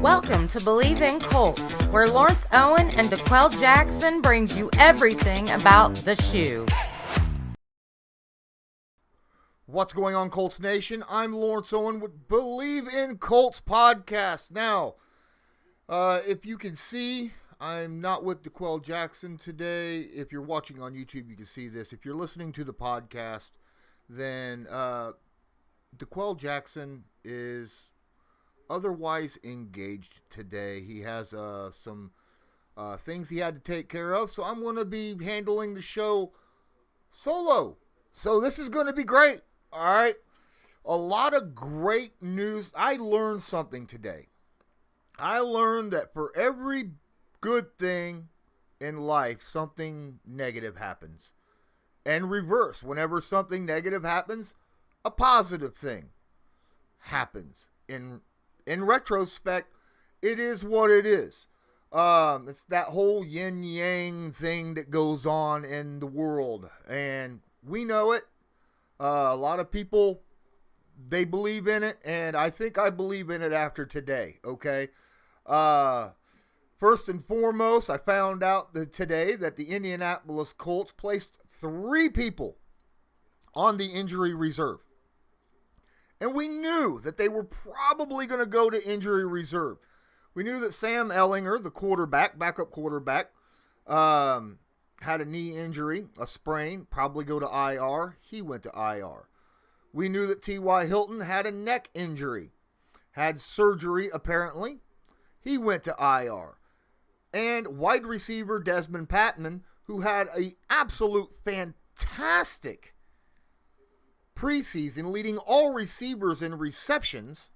Welcome to Bleav in Colts, where Lawrence Owen and Dezmon Jackson brings you everything about the shoe. What's going on, Colts Nation? I'm Lawrence Owen with Bleav in Colts podcast. Now, if you can see, I'm not with Dezmon Jackson today. If you're watching on YouTube, you can see this. If you're listening to the podcast, then Dezmon Jackson is otherwise engaged today. He has some things he had to take care of, so I'm going to be handling the show solo. So this is going to be great, all right? A lot of great news. I learned something today. I learned that for every good thing in life, something negative happens. And reverse, whenever something negative happens, a positive thing happens. In retrospect, it is what it is. It's that whole yin-yang thing that goes on in the world. And we know it. A lot of people, they believe in it. And I think I believe in it after today, okay? First and foremost, I found out today that the Indianapolis Colts placed 3 people on the injury reserve. And we knew that they were probably going to go to injury reserve. We knew that Sam Ehlinger, the quarterback, backup quarterback, had a knee injury, a sprain, probably go to IR. He went to IR. We knew that T.Y. Hilton had a neck injury, had surgery apparently. He went to IR. And wide receiver Dezmon Patmon, who had an absolute fantastic preseason, leading all receivers in receptions,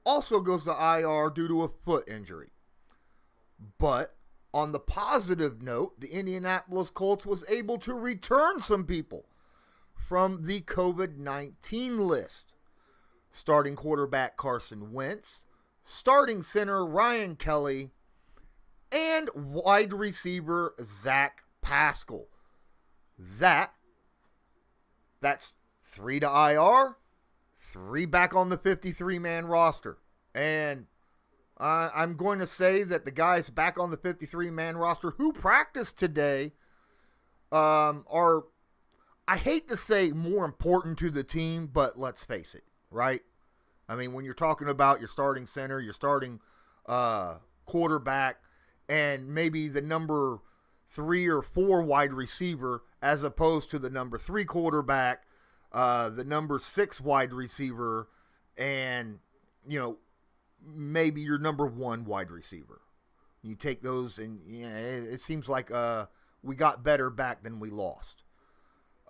also goes to IR due to a foot injury. But on the positive note, the Indianapolis Colts was able to return some people from the COVID-19 list. Starting quarterback Carson Wentz, starting center Ryan Kelly, and wide receiver Zach Pascal. That's 3 to IR, 3 back on the 53-man roster. And I'm going to say that the guys back on the 53-man roster who practiced today are, I hate to say more important to the team, but let's face it, right? I mean, when you're talking about your starting center, your starting quarterback, and maybe the number 3 or 4 wide receiver as opposed to the number 3 quarterback, the number 6 wide receiver, and, maybe your number 1 wide receiver. You take those and it seems like we got better back than we lost.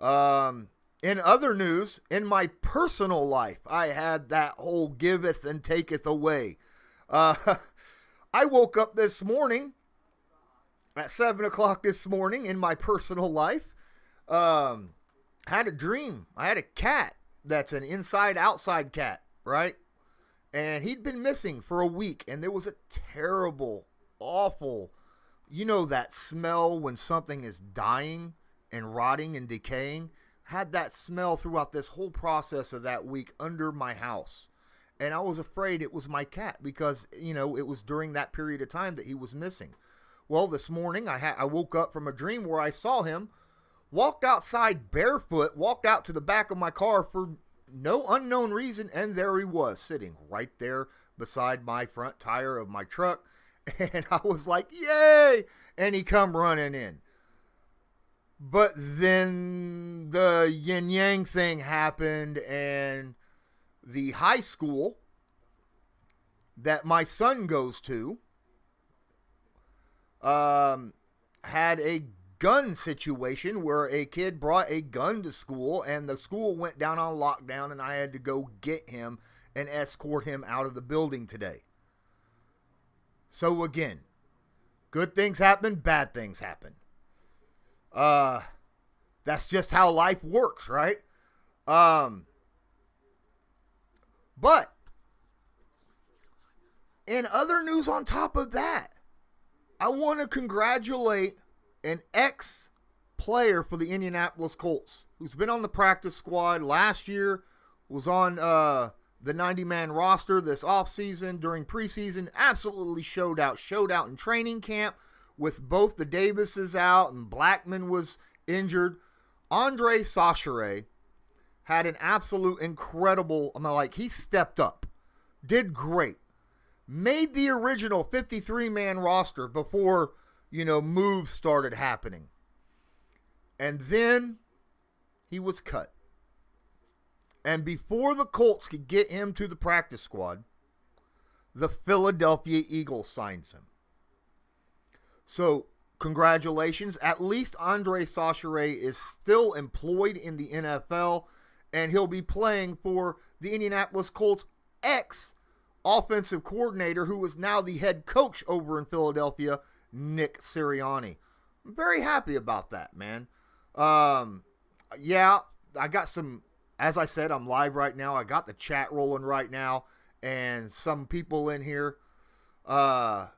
In other news, in my personal life, I had that whole giveth and taketh away. I woke up this morning at 7 o'clock this morning in my personal life. Had a dream. I had a cat that's an inside-outside cat, right? And he'd been missing for a week, and there was a terrible, awful, that smell when something is dying and rotting and decaying. Had that smell throughout this whole process of that week under my house. And I was afraid it was my cat because, it was during that period of time that he was missing. Well, this morning I woke up from a dream where I saw him, walked outside barefoot, walked out to the back of my car for no unknown reason, and there he was, sitting right there beside my front tire of my truck. And I was like, yay! And he come running in. But then the yin-yang thing happened, and the high school that my son goes to had a gun situation where a kid brought a gun to school, and the school went down on lockdown, and I had to go get him and escort him out of the building today. So again, good things happen, bad things happen. That's just how life works, right? But in other news on top of that, I want to congratulate an ex-player for the Indianapolis Colts who's been on the practice squad last year, was on the 90-man roster this offseason during preseason. Absolutely showed out in training camp with both the Davises out and Blackman was injured. Andre Saucheray had an absolute incredible, he stepped up, did great, made the original 53-man roster before, moves started happening. And then he was cut. And before the Colts could get him to the practice squad, the Philadelphia Eagles signs him. So, congratulations. At least Andre Saucheray is still employed in the NFL, and he'll be playing for the Indianapolis Colts ex-offensive coordinator, who is now the head coach over in Philadelphia, Nick Sirianni. I'm very happy about that, man. Yeah, I got some, as I said, I'm live right now. I got the chat rolling right now, and some people in here, Mr.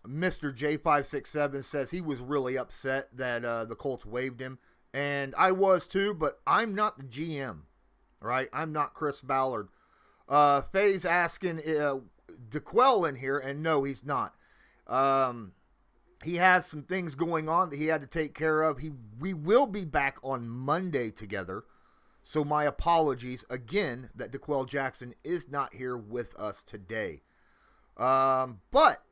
J567 says he was really upset that the Colts waived him, and I was too, but I'm not the GM, right? I'm not Chris Ballard. Faye's asking DeQuell in here, and no, he's not. He has some things going on that he had to take care of. We will be back on Monday together. So my apologies again that DeQuell Jackson is not here with us today. But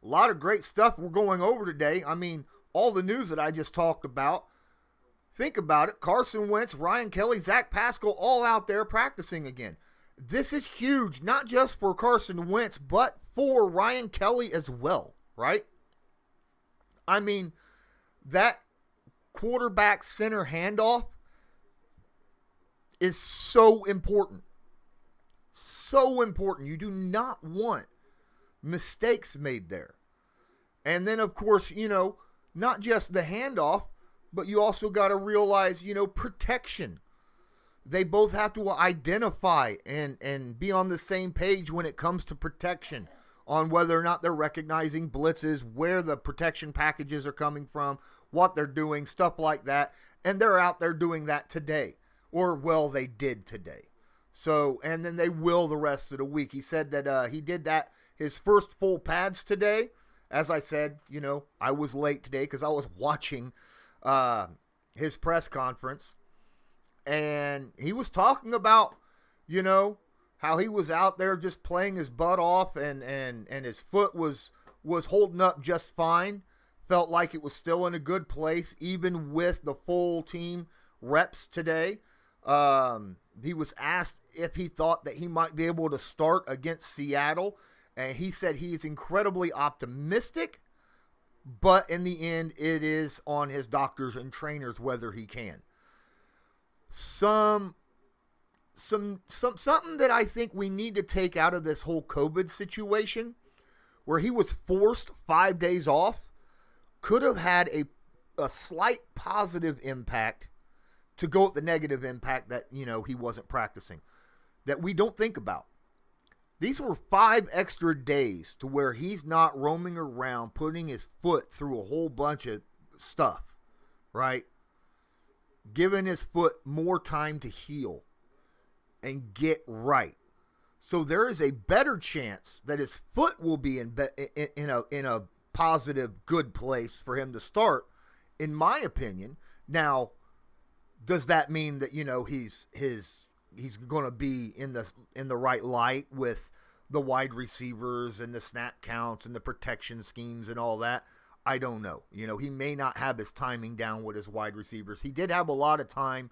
a lot of great stuff we're going over today. I mean, all the news that I just talked about. Think about it. Carson Wentz, Ryan Kelly, Zach Pascal, all out there practicing again. This is huge, not just for Carson Wentz, but for Ryan Kelly as well, right? I mean, that quarterback center handoff is so important. So important. You do not want mistakes made there. And then, of course, not just the handoff, but you also got to realize, protection. They both have to identify and be on the same page when it comes to protection, on whether or not they're recognizing blitzes, where the protection packages are coming from, what they're doing, stuff like that. And they're out there doing that today. Or, well, they did today. So, and then they will the rest of the week. He said that he did that, his first full pads today. As I said, I was late today because I was watching his press conference. And he was talking about, how he was out there just playing his butt off and his foot was holding up just fine. Felt like it was still in a good place, even with the full team reps today. He was asked if he thought that he might be able to start against Seattle, and he said he's incredibly optimistic, but in the end, it is on his doctors and trainers whether he can. Something that I think we need to take out of this whole COVID situation, where he was forced 5 days off, could have had a slight positive impact to go with the negative impact that, he wasn't practicing, that we don't think about. These were 5 extra days to where he's not roaming around putting his foot through a whole bunch of stuff, right? Giving his foot more time to heal and get right. So there is a better chance that his foot will be in a positive, good place for him to start, in my opinion. Now, does that mean that, he's going to be in the right light with the wide receivers and the snap counts and the protection schemes and all that? I don't know. He may not have his timing down with his wide receivers. He did have a lot of time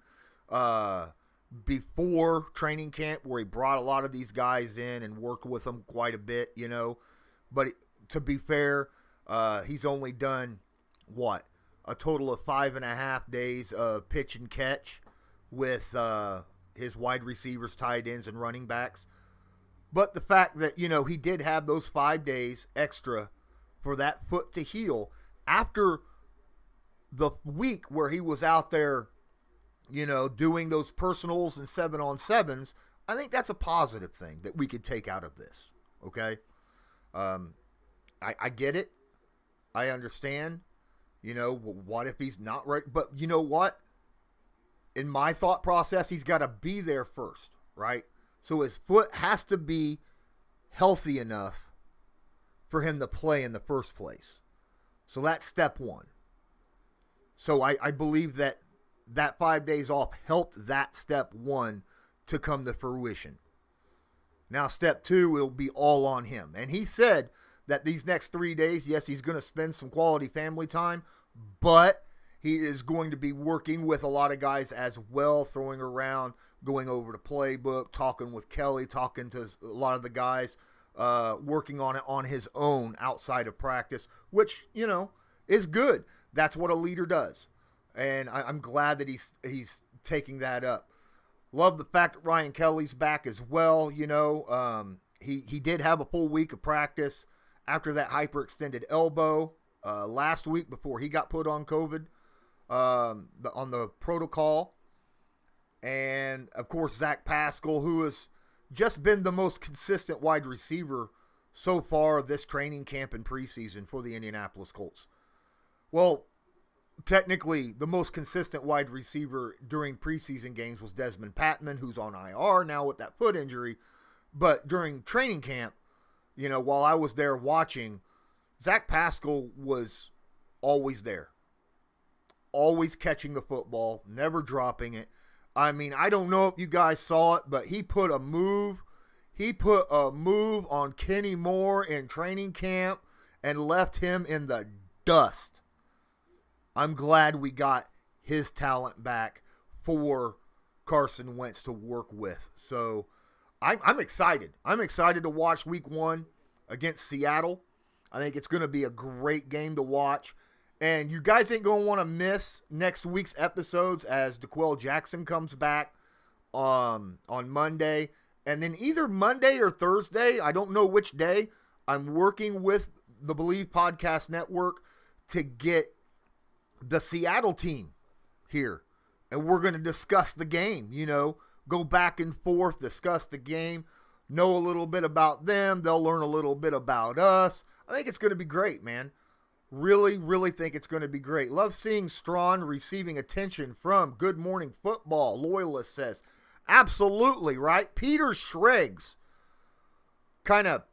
before training camp where he brought a lot of these guys in and worked with them quite a bit, But to be fair, he's only done, a total of 5.5 days of pitch and catch with his wide receivers, tight ends, and running backs. But the fact that, he did have those 5 days extra for that foot to heal after the week where he was out there, doing those personals and 7-on-7s, I think that's a positive thing that we could take out of this. Okay. I get it. I understand. What if he's not right? But you know what? In my thought process, he's got to be there first, right? So his foot has to be healthy enough for him to play in the first place. So that's step one. So I Bleav that 5 days off helped that step one to come to fruition. Now step two will be all on him. And he said that these next 3 days, yes, he's going to spend some quality family time, but he is going to be working with a lot of guys as well, throwing around, going over the playbook, talking with Kelly, talking to a lot of the guys, working on it on his own outside of practice, which, is good. That's what a leader does. And I'm glad that he's taking that up. Love the fact that Ryan Kelly's back as well. He did have a full week of practice after that hyperextended elbow last week before he got put on COVID on the protocol. And, of course, Zach Pascal, who has just been the most consistent wide receiver so far this training camp and preseason for the Indianapolis Colts. Well, technically, the most consistent wide receiver during preseason games was Dezmon Patmon, who's on IR now with that foot injury. But during training camp, while I was there watching, Zach Pascal was always there. Always catching the football, never dropping it. I mean, I don't know if you guys saw it, but he put a move on Kenny Moore in training camp and left him in the dust. I'm glad we got his talent back for Carson Wentz to work with. So I'm excited. I'm excited to watch week 1 against Seattle. I think it's going to be a great game to watch. And you guys ain't going to want to miss next week's episodes as D'Qwell Jackson comes back on Monday. And then either Monday or Thursday, I don't know which day, I'm working with the Bleav Podcast Network to get the Seattle team here. And we're going to discuss the game, go back and forth, discuss the game, know a little bit about them. They'll learn a little bit about us. I think it's going to be great, man. Really, really think it's going to be great. Love seeing Strawn receiving attention from Good Morning Football, Loyalist says. Absolutely, right? Peter Schrags kind of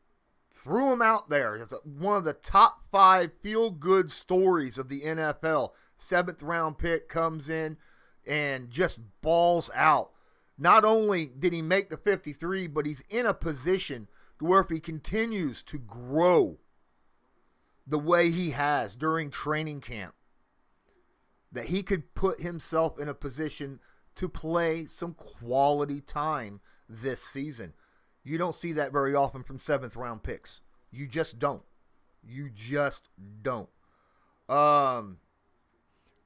threw him out there. It's one of the top 5 feel-good stories of the NFL. 7th round pick comes in and just balls out. Not only did he make the 53, but he's in a position to where if he continues to grow the way he has during training camp, that he could put himself in a position to play some quality time this season. You don't see that very often from 7th round picks. You just don't.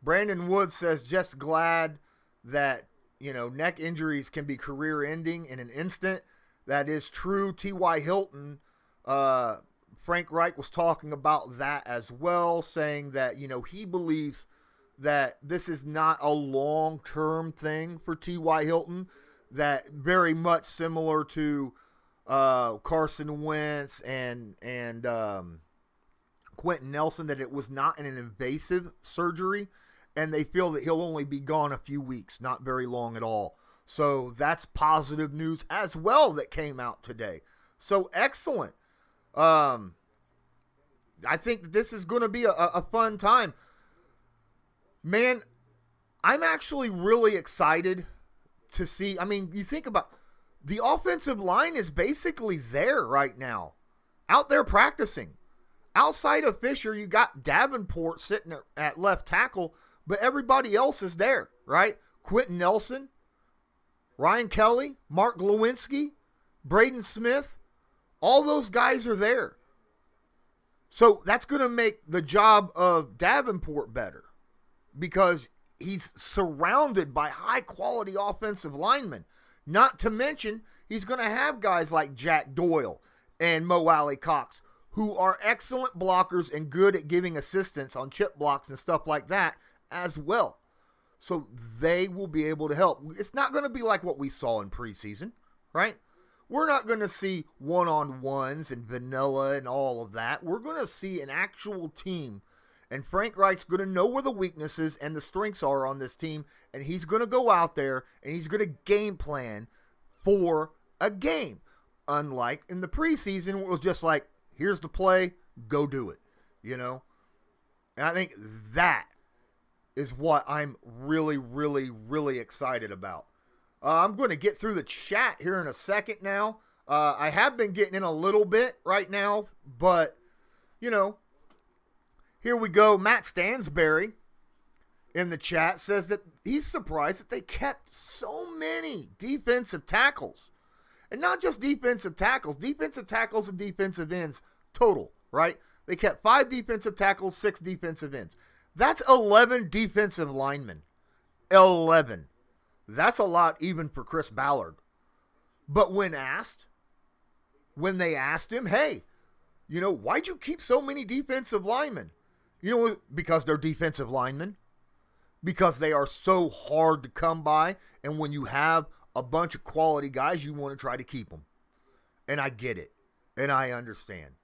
Brandon Wood says, just glad that, neck injuries can be career ending in an instant. That is true. T.Y. Hilton, Frank Reich was talking about that as well, saying that, he believes that this is not a long-term thing for T.Y. Hilton, that very much similar to Carson Wentz and Quentin Nelson, that it was not an invasive surgery, and they feel that he'll only be gone a few weeks, not very long at all. So that's positive news as well that came out today. So excellent. I think that this is going to be a fun time. Man, I'm actually really excited to see. I mean, you think about the offensive line is basically there right now, out there practicing. Outside of Fisher, you got Davenport sitting at left tackle, but everybody else is there, right? Quentin Nelson, Ryan Kelly, Mark Glowinski, Braden Smith, all those guys are there. So that's going to make the job of Davenport better because he's surrounded by high-quality offensive linemen. Not to mention, he's going to have guys like Jack Doyle and Mo Alley Cox, who are excellent blockers and good at giving assistance on chip blocks and stuff like that as well. So they will be able to help. It's not going to be like what we saw in preseason, right? We're not going to see one-on-ones and vanilla and all of that. We're going to see an actual team, and Frank Reich's going to know where the weaknesses and the strengths are on this team, and he's going to go out there and he's going to game plan for a game. Unlike in the preseason, where it was just like, here's the play, go do it, you know? And I think that is what I'm really, really, really excited about. I'm going to get through the chat here in a second now. I have been getting in a little bit right now, but, you know, here we go. Matt Stansberry in the chat says that he's surprised that they kept so many defensive tackles. And not just defensive tackles and defensive ends total, right? They kept 5 defensive tackles, 6 defensive ends. That's 11 defensive linemen. 11. That's a lot even for Chris Ballard. But when they asked him, hey, you know, why'd you keep so many defensive linemen? You know, because they're defensive linemen. Because they are so hard to come by. And when you have a bunch of quality guys, you want to try to keep them. And I get it. And I understand.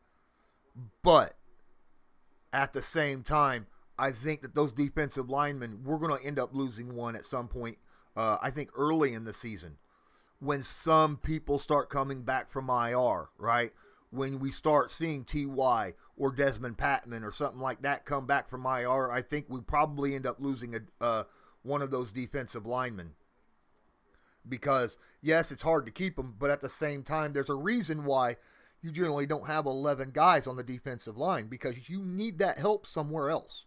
But at the same time, I think that those defensive linemen, we're going to end up losing one at some point, I think early in the season. When some people start coming back from IR, right? When we start seeing T.Y. or Dezmon Patmon or something like that come back from IR, I think we probably end up losing one of those defensive linemen. Because, yes, it's hard to keep them, but at the same time, there's a reason why you generally don't have 11 guys on the defensive line, because you need that help somewhere else.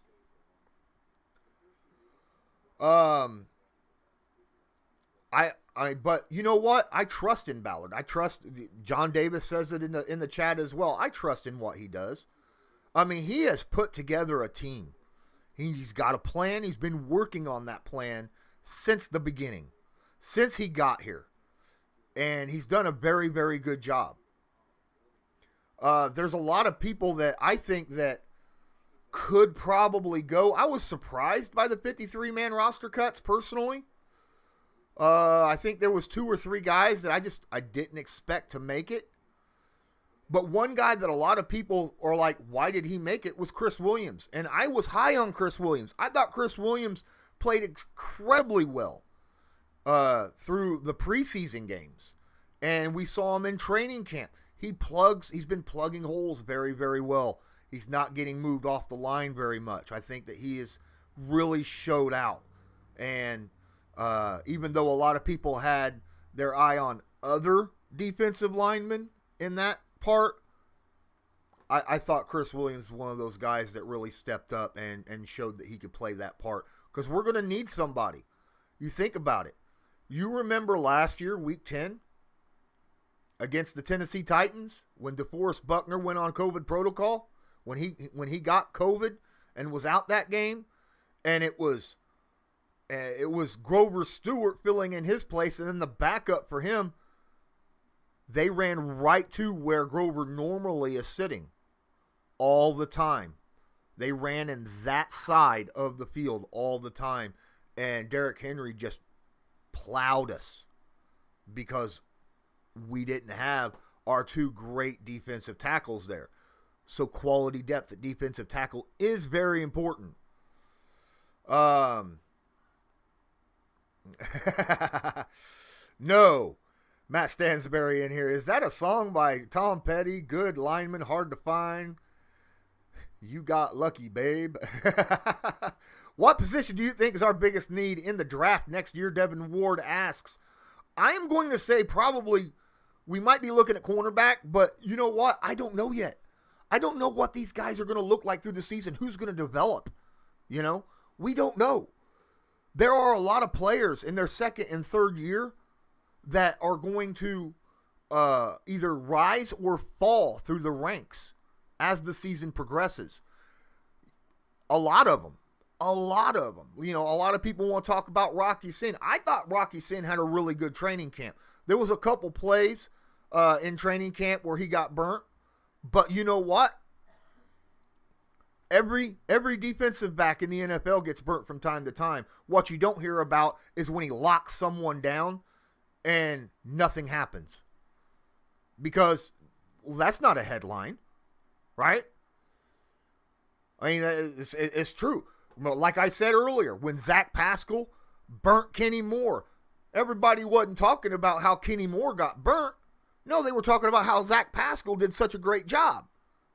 But you know what? I trust in Ballard. I trust. John Davis says it in the chat as well. I trust in what he does. I mean, he has put together a team. He's got a plan. He's been working on that plan since the beginning, since he got here, and he's done a very, very good job. There's a lot of people that I think that could probably go. I was surprised by the 53-man roster cuts personally. I think there was 2 or 3 guys that I didn't expect to make it. But one guy that a lot of people are like, why did he make it, was Chris Williams. And I was high on Chris Williams. I thought Chris Williams played incredibly well through the preseason games. And we saw him in training camp. He's been plugging holes very, very well. He's not getting moved off the line very much. I think that he has really showed out. And even though a lot of people had their eye on other defensive linemen in that part, I thought Chris Williams was one of those guys that really stepped up and showed that he could play that part. Because we're going to need somebody. You think about it. You remember last year, week 10, against the Tennessee Titans, when DeForest Buckner went on COVID protocol, when he got COVID and was out that game, and it was Grover Stewart filling in his place, and then the backup for him, they ran right to where Grover normally is sitting all the time. They ran in that side of the field all the time, and Derrick Henry just plowed us because we didn't have our 2 great defensive tackles there. So quality depth at defensive tackle is very important. No. Matt Stansberry in here. Is that a song by Tom Petty? Good lineman, hard to find. You got lucky, babe. What position do you think is our biggest need in the draft next year? Devin Ward asks. I am going to say probably we might be looking at cornerback, but you know what? I don't know yet. I don't know what these guys are going to look like through the season. Who's going to develop? You know, we don't know. There are a lot of players in their second and third year that are going to either rise or fall through the ranks as the season progresses. A lot of them. You know, a lot of people want to talk about Rocky Sin. I thought Rocky Sin had a really good training camp. There was a couple plays in training camp where he got burnt. But you know what? Every defensive back in the NFL gets burnt from time to time. What you don't hear about is when he locks someone down and nothing happens. Because that's not a headline, right? I mean, it's true. Like I said earlier, when Zach Pascal burnt Kenny Moore, everybody wasn't talking about how Kenny Moore got burnt. No, they were talking about how Zach Pascal did such a great job,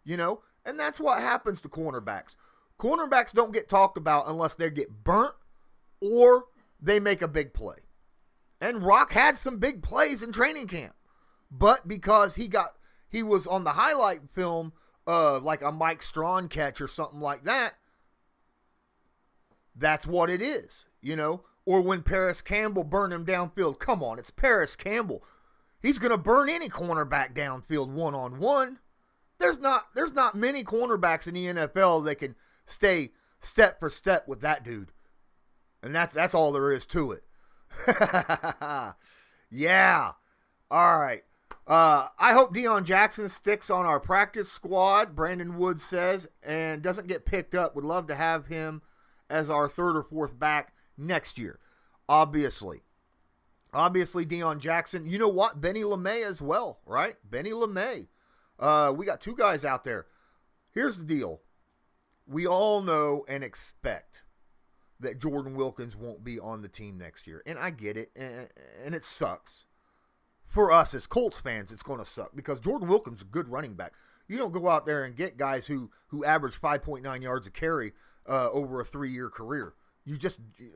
and that's what happens to cornerbacks. Cornerbacks don't get talked about unless they get burnt or they make a big play. And Rock had some big plays in training camp, but because he was on the highlight film, like a Mike Strawn catch or something like that, that's what it is, Or when Paris Campbell burned him downfield. Come on, it's Paris Campbell. He's going to burn any cornerback downfield one-on-one. There's not many cornerbacks in the NFL that can stay step for step with that dude. And that's all there is to it. Yeah. All right. I hope Deion Jackson sticks on our practice squad, Brandon Wood says, and doesn't get picked up. Would love to have him as our third or fourth back next year. Obviously, Deion Jackson. You know what? Benny LeMay as well, right? Benny LeMay. We got two guys out there. Here's the deal. We all know and expect that Jordan Wilkins won't be on the team next year. And I get it, and it sucks. For us as Colts fans, it's going to suck because Jordan Wilkins is a good running back. You don't go out there and get guys who average 5.9 yards a carry over a 3-year career.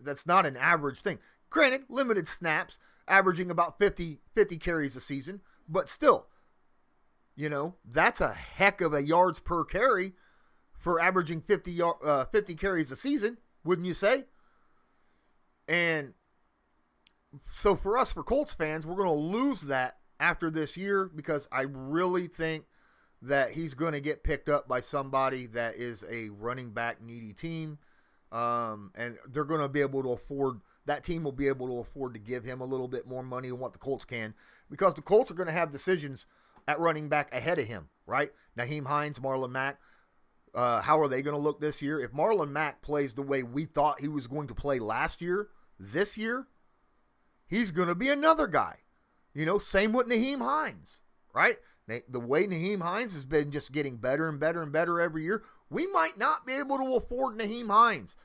That's not an average thing. Granted, limited snaps, averaging about 50 carries a season, but still, that's a heck of a yards per carry for averaging 50 carries a season, wouldn't you say? And so for us, for Colts fans, we're going to lose that after this year because I really think that he's going to get picked up by somebody that is a running back needy team. And they're going to be able to afford, that team will be able to afford to give him a little bit more money than what the Colts can, because the Colts are going to have decisions at running back ahead of him, right? Nyheim Hines, Marlon Mack. How are they going to look this year? If Marlon Mack plays the way we thought he was going to play last year, this year, he's going to be another guy. Same with Nyheim Hines, right? The way Nyheim Hines has been just getting better and better and better every year, we might not be able to afford Nyheim Hines.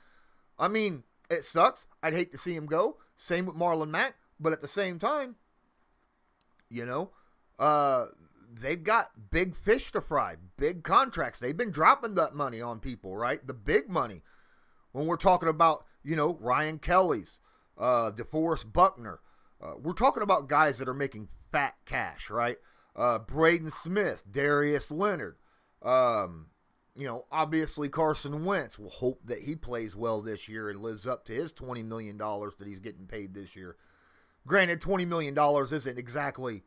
I mean, it sucks. I'd hate to see him go. Same with Marlon Mack. But at the same time, they've got big fish to fry, big contracts. They've been dropping that money on people, right? The big money. When we're talking about, Ryan Kelly's, DeForest Buckner. We're talking about guys that are making fat cash, right? Braden Smith, Darius Leonard, obviously Carson Wentz. We'll hope that he plays well this year and lives up to his $20 million that he's getting paid this year. Granted, $20 million isn't exactly,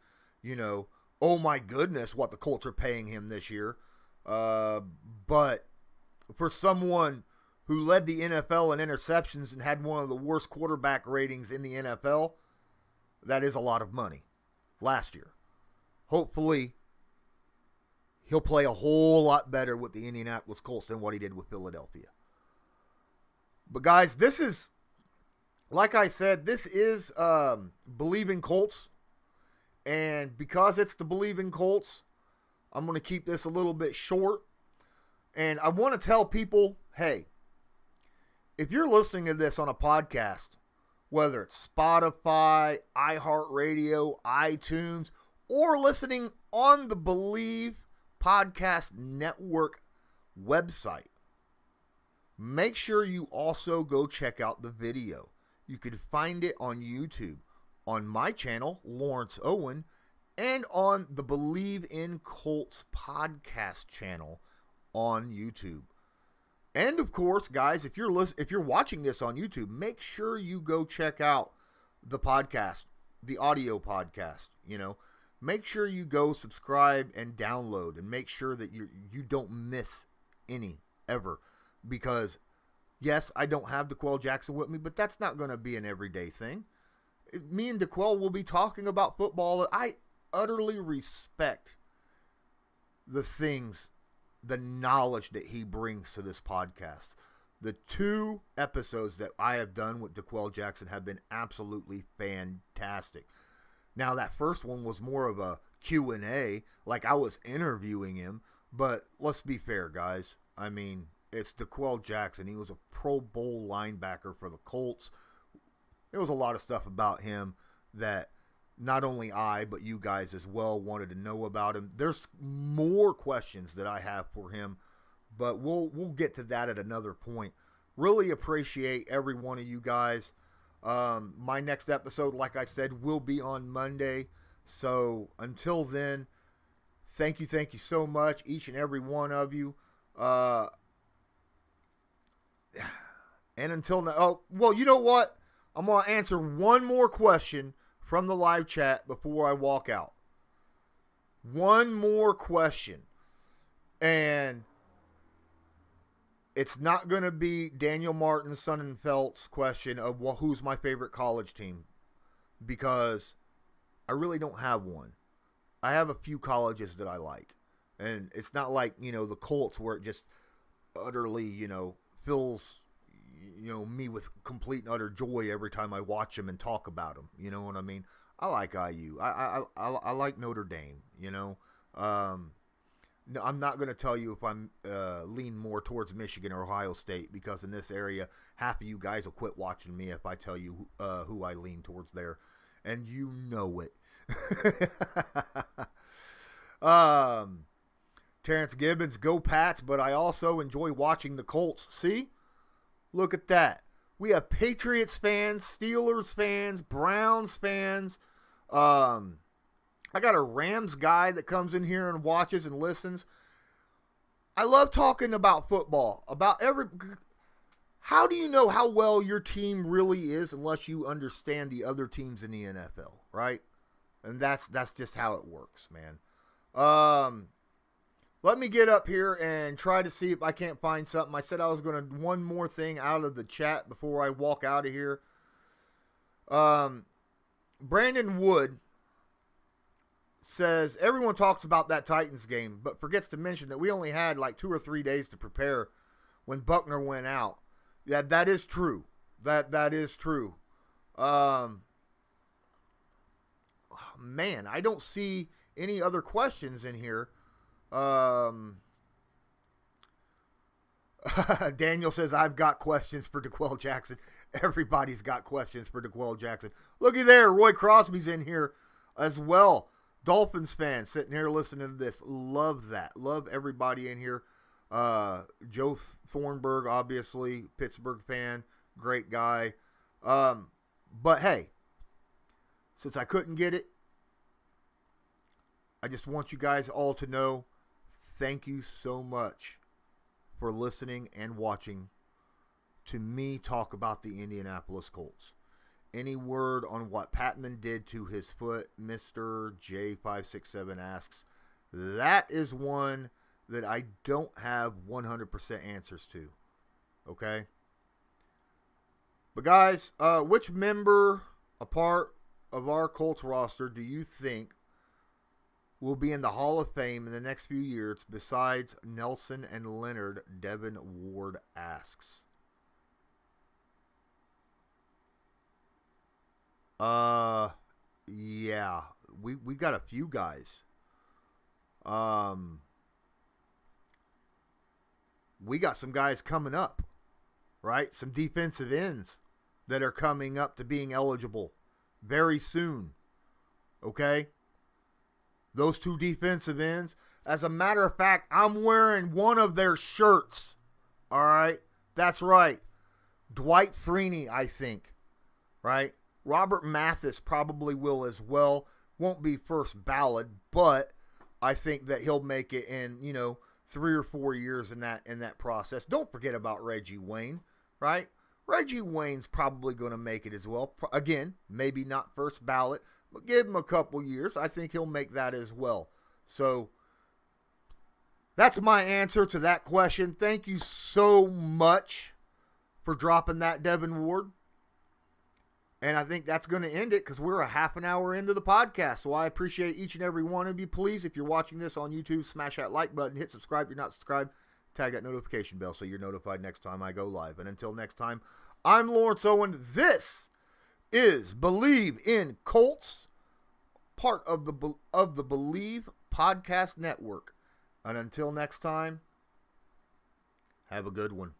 oh my goodness, what the Colts are paying him this year. But for someone who led the NFL in interceptions and had one of the worst quarterback ratings in the NFL, that is a lot of money last year. Hopefully, he'll play a whole lot better with the Indianapolis Colts than what he did with Philadelphia. But guys, this is, like I said, this is Bleav in Colts. And because it's the Bleav in Colts, I'm going to keep this a little bit short. And I want to tell people, hey, if you're listening to this on a podcast, whether it's Spotify, iHeartRadio, iTunes, or listening on the Bleav Podcast Network website, make sure you also go check out the video. You can find it on YouTube, on my channel, Lawrence Owen, and on the Bleav in Colts podcast channel on YouTube. And of course, guys, if you're watching this on YouTube, make sure you go check out the podcast, the audio podcast. Make sure you go subscribe and download, and make sure that you don't miss any ever. Because yes, I don't have DeQuell Jackson with me, but that's not going to be an everyday thing. Me and DeQuell will be talking about football. I utterly respect the knowledge that he brings to this podcast. The 2 episodes that I have done with DeQuell Jackson have been absolutely fantastic. Now, that first one was more of a Q&A, like I was interviewing him, but let's be fair, guys. I mean, it's DeQuell Jackson. He was a Pro Bowl linebacker for the Colts. There was a lot of stuff about him that not only I, but you guys as well wanted to know about him. There's more questions that I have for him, but we'll get to that at another point. Really appreciate every one of you guys. My next episode, like I said, will be on Monday. So until then, thank you so much, each and every one of you. And until now, oh, well, you know what? I'm going to answer one more question from the live chat before I walk out. One more question. And it's not going to be Daniel Martin, Sonnenfeld's question of, well, who's my favorite college team? Because I really don't have one. I have a few colleges that I like. And it's not like, the Colts where it just utterly, fills, me with complete and utter joy every time I watch them and talk about them. You know what I mean? I like IU. I like Notre Dame, No, I'm not going to tell you if I'm lean more towards Michigan or Ohio State, because in this area, half of you guys will quit watching me if I tell you who I lean towards there. And you know it. Terrence Gibbons, go Pats, but I also enjoy watching the Colts. See? Look at that. We have Patriots fans, Steelers fans, Browns fans. I got a Rams guy that comes in here and watches and listens. I love talking about football. How do you know how well your team really is unless you understand the other teams in the NFL, right? And that's just how it works, man. Let me get up here and try to see if I can't find something. I said I was going to one more thing out of the chat before I walk out of here. Brandon Wood says, everyone talks about that Titans game, but forgets to mention that we only had like 2 or 3 days to prepare when Buckner went out. Yeah, that is true. That is true. Man, I don't see any other questions in here. Daniel says, I've got questions for DeQuell Jackson. Everybody's got questions for DeQuell Jackson. Looky there, Roy Crosby's in here as well. Dolphins fan sitting here listening to this. Love that. Love everybody in here. Joe Thornburg, obviously, Pittsburgh fan. Great guy. But hey, since I couldn't get it, I just want you guys all to know, thank you so much for listening and watching to me talk about the Indianapolis Colts. Any word on what Patmon did to his foot, Mr. J567 asks. That is one that I don't have 100% answers to. Okay? But guys, which member, a part of our Colts roster, do you think will be in the Hall of Fame in the next few years besides Nelson and Leonard? Devin Ward asks. Yeah, we got a few guys. We got some guys coming up, right? Some defensive ends that are coming up to being eligible very soon. Okay? Those 2 defensive ends. As a matter of fact, I'm wearing one of their shirts. All right? That's right. Dwight Freeney, I think. Right? Robert Mathis probably will as well. Won't be first ballot, but I think that he'll make it in, 3 or 4 years in that process. Don't forget about Reggie Wayne, right? Reggie Wayne's probably going to make it as well. Again, maybe not first ballot, but give him a couple years. I think he'll make that as well. So that's my answer to that question. Thank you so much for dropping that, Devin Ward. And I think that's going to end it because we're a half an hour into the podcast. So I appreciate each and every one of you. Please, if you're watching this on YouTube, smash that like button, hit subscribe if you're not subscribed, tag that notification bell so you're notified next time I go live. And until next time, I'm Lawrence Owen. This is Bleav in Colts, part of the Bleav Podcast Network. And until next time, have a good one.